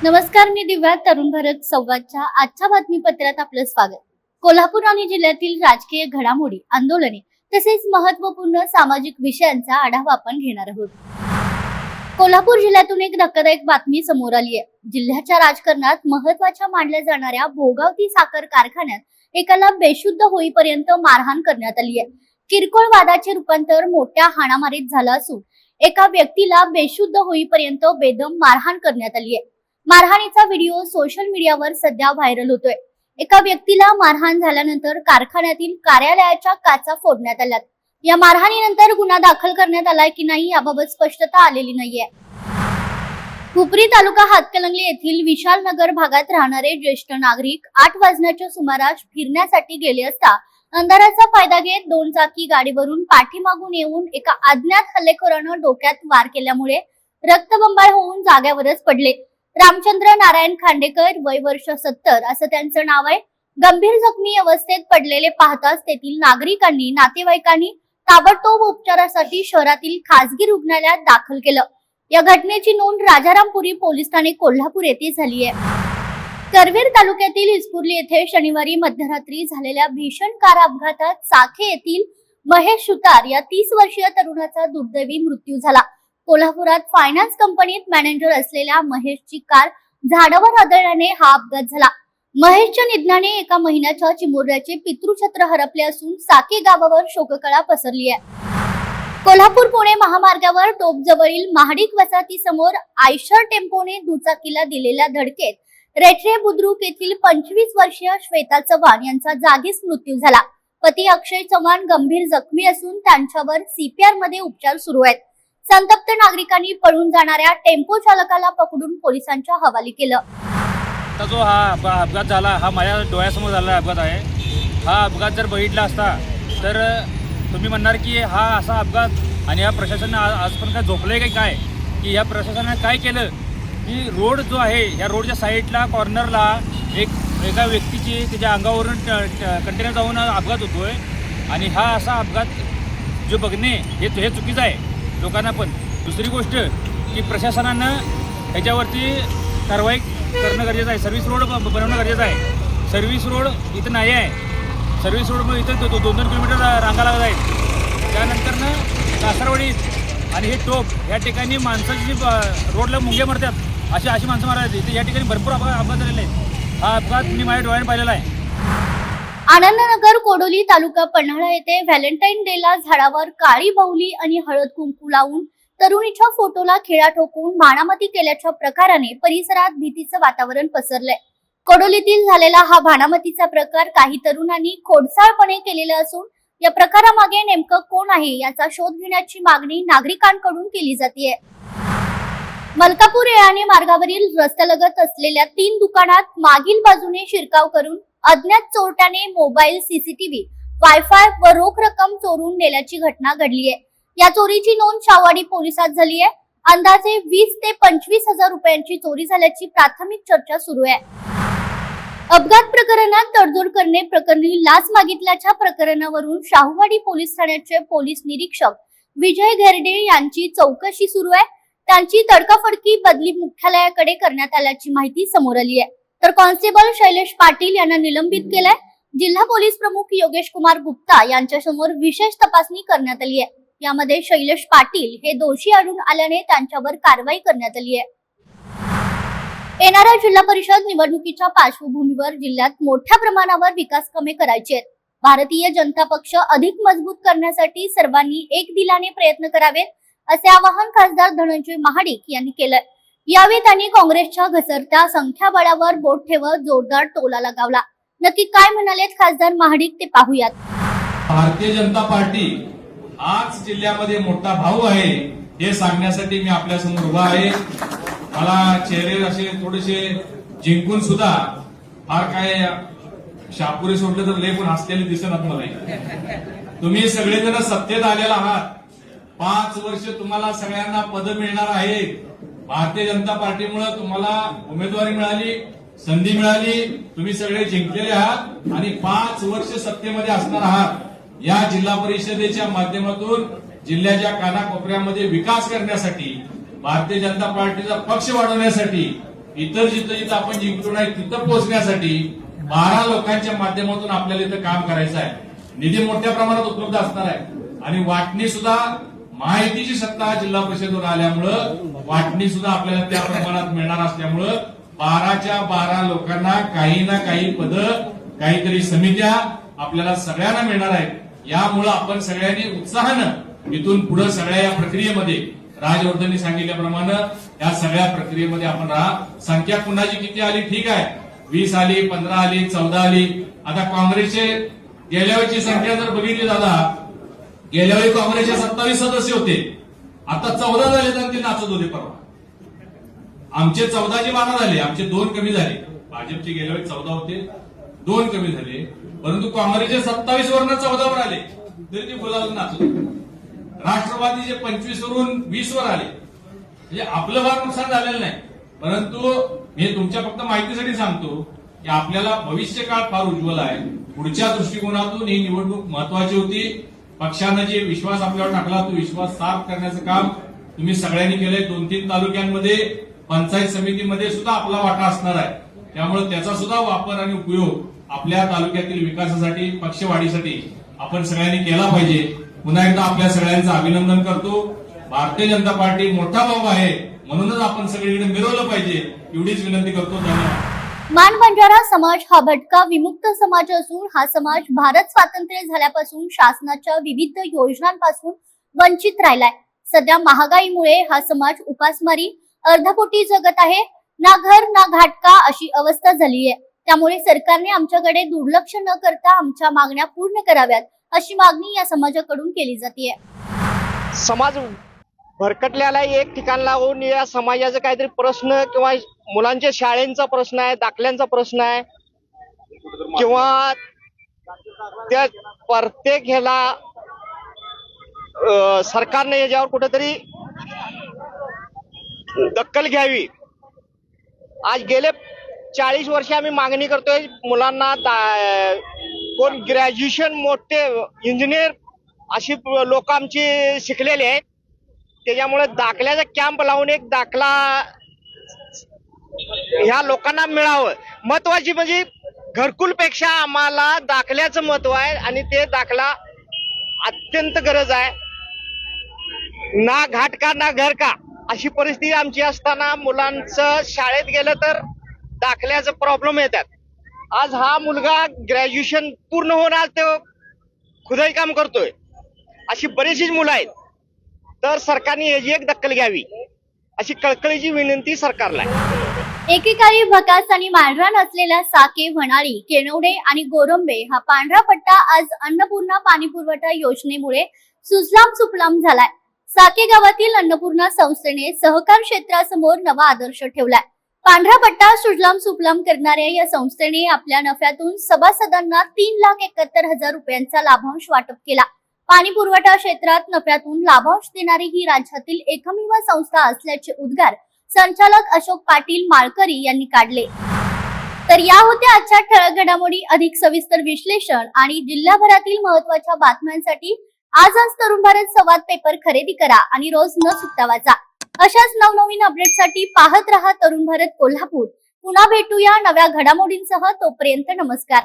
नमस्कार, मी दिव्या. तरुण भारत संवादच्या आजच्या बातमीपत्रात आपलं स्वागत. कोल्हापूर आणि जिल्ह्यातील राजकीय घडामोडी, आंदोलने तसेच महत्त्वपूर्ण सामाजिक विषयांचा आढावा आपण घेणार आहोत. कोल्हापूर जिल्ह्यातून एक धक्कादायक बातमी समोर आली आहे. जिल्ह्याच्या राजकारणात महत्त्वाच्या मानल्या जाणाऱ्या भोगावती साखर कारखान्यात एकाला बेशुद्ध होईपर्यंत मारहाण करण्यात आली आहे. किरकोळ वादाचे रूपांतर मोठ्या हाणामारीत झालं असून एका व्यक्तीला बेशुद्ध होईपर्यंत बेदम मारहाण करण्यात आली आहे. मारहाणीचा व्हिडिओ सोशल मीडियावर सध्या व्हायरल होतोय. एका व्यक्तीला मारहाण झाल्यानंतर कारखान्यातील कार्यालयाच्या काचा फोडण्यात आल्यात. या मारहाणीनंतर गुन्हा दाखल करण्यात आलाय की नाही याबाबत स्पष्टता आलेली नाहीये. हुपरी तालुका हातकणंगले येथील विशाल नगर भागात राहणारे ज्येष्ठ नागरिक 8 वाजण्याच्या सुमारास फिरण्यासाठी गेले असता अंधाराचा फायदा घेत 2 चाकी गाडीवरून पाठीमागून येऊन एका अज्ञात हल्लेखोरानं डोक्यात वार केल्यामुळे रक्तबंबाळ होऊन जाग्यावरच पडले. रामचंद्र नारायण खांडेकर, वय वर्ष 70 असं त्यांचं नाव आहे. गंभीर जखमी अवस्थेत पडलेले पाहताच तेथील नागरिकांनी, नातेवाईकांनी ताबडतोब उपचारासाठी शहरातील खासगी रुग्णालयात दाखल केलं. या घटनेची नोंद राजारामपुरी पोलीस ठाणे कोल्हापूर येथे झाली आहे. करवीर तालुक्यातील इस्पुर्ली येथे शनिवारी मध्यरात्री झालेल्या भीषण कार अपघातात साखे येथील महेश सुतार या 30 वर्षीय तरुणाचा दुर्दैवी मृत्यू झाला. कोल्हापुरात फायनान्स कंपनीत मॅनेजर असलेल्या महेशची कार झाडावर आदळल्याने हा अपघात झाला. महेशच्या निधनाने एका महिन्याच्या चिमुरड्याचे पितृछत्र हरपले असून साके गावावर शोककळा पसरली आहे. कोल्हापूर पुणे महामार्गावर टोपजवळील महाडिक वसाहती समोर आयशर टेम्पोने दुचाकीला दिलेल्या धडकेत रेठरे बुद्रुक येथील 25 वर्षीय श्वेता चव्हाण यांचा जागीच मृत्यू झाला. पती अक्षय चव्हाण गंभीर जखमी असून त्यांच्यावर CPR मध्ये उपचार सुरू आहेत. संतप्त नागरिकांनी पळून जाणाऱ्या टेम्पो चालकाला पकडून पोलिसांच्या हवाली केलं. जो हा अपघात झाला हा माझ्या डोळ्यासमोर झालेला अपघात आहे. हा अपघात जर बघितला असता तर तुम्ही म्हणणार की हा असा अपघात आणि या प्रशासनाने आज पण काय झोपलंय काय की या प्रशासनाने काय केलं की रोड जो आहे या रोडच्या साईडला कॉर्नरला एका व्यक्तीची त्याच्या अंगावरून कंटेनर जाऊन अपघात होतोय आणि हा असा अपघात जो बघणे हे चुकीचं आहे लोकांना. पण दुसरी गोष्ट की प्रशासनानं ह्याच्यावरती कारवाई करणं गरजेचं आहे. सर्व्हिस रोड बनवणं गरजेचं आहे. सर्व्हिस रोड इथं नाही आहे. सर्व्हिस रोड मग इथं 2-2 किलोमीटर रांगा लागत आहेत. त्यानंतरनं कासारवाडीत आणि हे टोप या ठिकाणी माणसाची रोडला मुंग्या मरतात अशी माणसं मारायची. इथे या ठिकाणी भरपूर अपघात झालेले आहेत. हा अपघात मी माझ्या डोळ्याने पाहिलेला आहे. आनंदनगर कोडोली तालुका पन्हाळा येथे व्हॅलेंटाईन डेला झाडावर काळी बाहुली आणि हळद कुंकू लावून तरुणीच्या फोटोला खिळा ठोकून भाणामती केल्याच्या प्रकाराने परिसरात भीतीचं वातावरण पसरलंय. कोडोलीतील झालेला हा भाणामतीचा प्रकार काही तरुणांनी खोडसाळपणे केलेला असून या प्रकारामागे नेमकं कोण आहे याचा शोध घेण्याची मागणी नागरिकांकडून केली जाते. मलकापूर येळाणे मार्गावरील रस्त्यालगत असलेल्या 3 दुकानात मागील बाजूने शिरकाव करून अज्ञात चोरट्याने मोबाईल, CCTV, वायफाय व रोख रक्कम चोरून नेल्याची घटना घडली आहे. या चोरीची नोंद शाहवाडी पोलिसात झाली आहे. अंदाजे 20 ते 25 हजार रुपयांची चोरी झाल्याची प्राथमिक चर्चा सुरू आहे. अपघात प्रकरणात तडजोड करणे प्रकरणी लाच मागितल्याच्या प्रकरणावरून शाहूवाडी पोलीस ठाण्याचे पोलीस निरीक्षक विजय घेरडे यांची चौकशी सुरू आहे. त्यांची तडकाफडकी बदली मुख्यालयाकडे करण्यात आल्याची माहिती समोर आली आहे. तर कॉन्स्टेबल शैलेश पाटील यांना निलंबित केलंय. जिल्हा पोलीस प्रमुख योगेश कुमार गुप्ता यांच्या समोर विशेष तपासणी करण्यात आली आहे. यामध्ये शैलेश पाटील हे दोषी आढळून आल्याने त्यांच्यावर कारवाई करण्यात आली आहे. येणाऱ्या जिल्हा परिषद निवडणुकीच्या पार्श्वभूमीवर जिल्ह्यात मोठ्या प्रमाणावर विकास कामे करायची आहेत. भारतीय जनता पक्ष अधिक मजबूत करण्यासाठी सर्वांनी एक दिलाने प्रयत्न करावेत असे आवाहन खासदार धनंजय महाडिक यांनी केलंय. यावेळी त्यांनी काँग्रेसच्या घसरत्या संख्याबळावर बोट ठेवत जोरदार टोला लगावला. नक्की काय म्हणालेत खासदार महाडिक ते पाहूयात. भारतीय जनता पार्टी आज जिल्ह्यामध्ये मोठा भाऊ आहे हे सांगण्यासाठी मी आपल्या समोर उभा आहे. मला चेहरे असे थोडेसे जिंकून सुद्धा फार काय शापुरे सोडले तर लय पण हसलेले दिसत मला. तुम्ही सगळेजण सत्तेत आलेला आहात. 5 वर्ष तुम्हाला सगळ्यांना पद मिळणार आहे. भारतीय जनता पार्टीमुळे तुम्हाला उमेदवारी मिळाली, संधी मिळाली. तुम्ही सगळे जिंकलेले आहात आणि 5 वर्ष सत्तेमध्ये असणार आहात. या जिल्हा परिषदेच्या माध्यमातून जिल्ह्याच्या कानाकोपऱ्यामध्ये विकास करण्यासाठी, भारतीय जनता पार्टीचा पक्ष वाढवण्यासाठी इतर जिथं आपण जिंकलो नाही तिथं पोहोचण्यासाठी 12 लोकांच्या माध्यमातून आपल्याला इथं काम करायचं आहे. निधी मोठ्या प्रमाणात उपलब्ध असणार आहे आणि वाटणी सुद्धा माहितीची सत्ता जिल्हा परिषदेवर आल्यामुळं वाटणी सुद्धा आपल्याला त्या प्रमाणात मिळणार असल्यामुळं 12च्या 12 लोकांना काही ना काही पद, काहीतरी समित्या आपल्याला सगळ्यांना मिळणार आहेत. यामुळं आपण सगळ्यांनी उत्साहानं इथून पुढे सगळ्या या प्रक्रियेमध्ये राजवर्धननी सांगितल्याप्रमाणे या सगळ्या प्रक्रियेमध्ये आपण राहा. संख्या कुणाची किती आली ठीक आहे, 20 आली, 15 आली, 14 आली. आता काँग्रेसचे गेल्या वेळची संख्या जर बघितली दादा, गेल्या वेळी काँग्रेसचे 27 सदस्य होते, आता 14 झाले तर ते नाचत होते परवा. आमचे 14चे 12 झाले, आमचे 2 कमी झाले. भाजपचे गेल्या वेळी 14 होते, 2 कमी झाले, परंतु काँग्रेसचे 27 वरून 14 वर आले तरी ते बोलायला नाचत होते. राष्ट्रवादीचे 25 वरून 20 वर आले. म्हणजे आपलं फार नुकसान झालेलं नाही, परंतु मी तुमच्या फक्त माहितीसाठी सांगतो की आपल्याला भविष्य काळ फार उज्ज्वल आहे. पुढच्या दृष्टिकोनातून ही निवडणूक महत्वाची होती. पक्षानं जे विश्वास आपल्यावर टाकला तो विश्वास साफ करण्याचं काम तुम्ही सगळ्यांनी केलंय. 2-3 तालुक्यांमध्ये पंचायत समितीमध्ये सुद्धा आपला वाटा असणार आहे. त्यामुळे त्याचा सुद्धा वापर आणि उपयोग आपल्या तालुक्यातील विकासासाठी, पक्षवाढीसाठी आपण सगळ्यांनी केला पाहिजे. पुन्हा एकदा आपल्या सगळ्यांचं अभिनंदन करतो. भारतीय जनता पार्टी मोठा भाऊ आहे म्हणूनच आपण सगळीकडे मिरवलं पाहिजे एवढीच विनंती करतो. धन्यवाद. मान बंजारा समाज हा भटका विमुक्त समाज असून हा समाज भारत स्वातंत्र्य झाल्यापासून शासनाच्या विविध योजनांपासून वंचित राहिलाय. सध्या महागाईमुळे हा समाज उपासमारी, अर्धपोटी जगत आहे. ना घर ना घाटका अशी अवस्था झाली आहे. त्यामुळे सरकारने आमच्याकडे दुर्लक्ष न करता आमच्या मागण्या पूर्ण कराव्यात अशी मागणी या समाजाकडून केली जाते. समाज भरकटलेला एक ठिकाण लावून या समाजाचा काहीतरी प्रश्न किंवा मुलांच्या शाळेंचा प्रश्न आहे, दाखल्यांचा प्रश्न आहे किंवा त्या प्रत्येक ह्याला सरकारने याच्यावर कुठेतरी दखल घ्यावी. आज गेले 40 वर्ष आम्ही मागणी करतोय. मुलांना कोण ग्रॅज्युएशन, मोठे इंजिनियर अशी लोक आमची शिकलेली आहेत. त्याच्यामुळे दाखल्याचा कॅम्प लावून एक दाखला ह्या लोकांना मिळावं. महत्वाची म्हणजे घरकुलपेक्षा आम्हाला दाखल्याचं महत्व आहे आणि ते दाखला अत्यंत गरज आहे. ना घाट का ना घर का अशी परिस्थिती आमची असताना मुलांचं शाळेत गेलं तर दाखल्याचं प्रॉब्लेम येतात. आज हा मुलगा ग्रॅज्युएशन पूर्ण होणार तो खुदाई काम करतोय. अशी बरीचशी मुलं आहेत. तर सरकारने याची एक दखल घ्यावी अशी कळकळीची विनंती सरकारला आहे. एकेकाळी भकास आणि मांढरा नसलेल्या साके, वनाळी, केनवडे आणि गोरंबे हा पांढरा पट्टा आज अन्नपूर्णा पाणी पुरवठा योजनेमुळे सुजलाम सुफलाम झालाय. साके गावातील अन्नपूर्णा संस्थेने सहकार क्षेत्रासमोर नवा आदर्श ठेवलाय. पांढरा पट्टा सुजलाम सुफलाम करणाऱ्या या संस्थेने आपल्या नफ्यातून सभासदांना 3,71,000 रुपयांचा लाभांश वाटप केला. पाणी पुरवठा क्षेत्रात नफ्यातून लाभांश देणारी ही राज्यातील एकमेव संस्था असल्याचे उद्गार संचालक अशोक पाटील माळकरी यांनी काढले. तर या होत्या आजच्या ठळक घडामोडी. अधिक सविस्तर विश्लेषण आणि जिल्हाभरातील महत्त्वाच्या बातम्यांसाठी आजच तरुण भारत संवाद पेपर खरेदी करा आणि रोज न चुकता वाचा. अशाच नवनवीन अपडेटसाठी पाहत रहा तरुण भारत कोल्हापूर. पुन्हा भेटूया नव्या घडामोडींसह. तोपर्यंत नमस्कार.